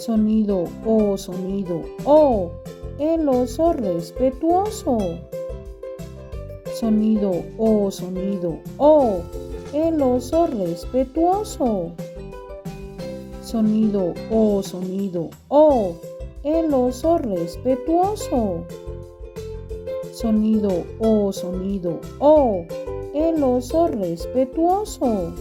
Sonido O, sonido O, el oso respetuoso. Sonido O, sonido O, el oso respetuoso. Sonido O, sonido O, el oso respetuoso. Sonido O, sonido O, el oso respetuoso.